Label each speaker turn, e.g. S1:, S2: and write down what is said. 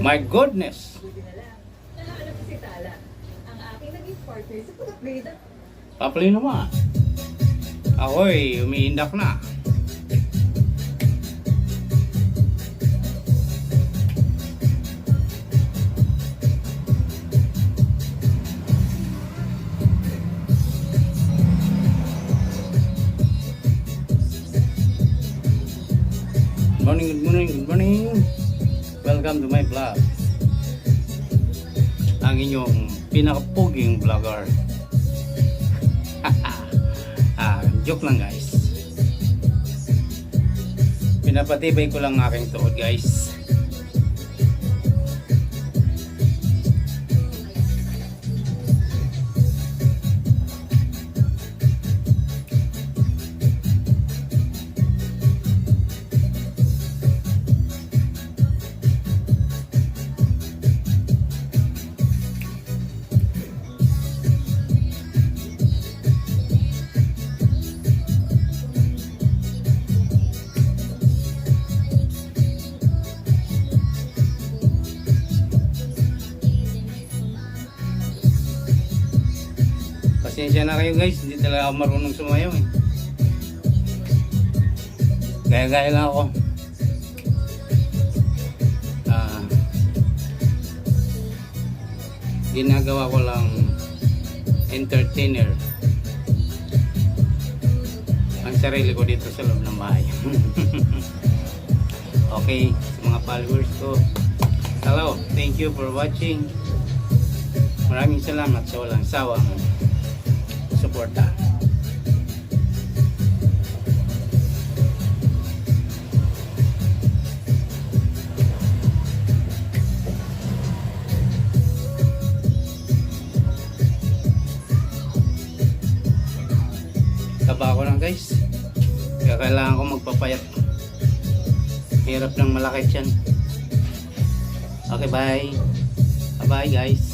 S1: My goodness.
S2: Buti na lang. Nahanap ko si Tala. Ang aking naging partner sa pag-upgrade.
S1: Papalino mo ah. Ako'y umiindak na. Good morning, good morning. Welcome to my vlog. Ang inyong pinakapuging vlogger. Joke lang guys. Pinapatibay ko lang aking tuhod guys. Pasensya na kayo guys, hindi talaga ako marunong sumayaw eh. Gaya-gaya lang ako. Ginagawa ko lang entertainer ang sarili ko dito sa loob ng bahay. Okay, sa mga followers ko, hello, thank you for watching. Maraming salamat sa walang sawang suporta. Taba ko lang guys, kaya kailangan ko magpapayat. Hirap ng malaki yan. Okay, bye. Bye bye guys.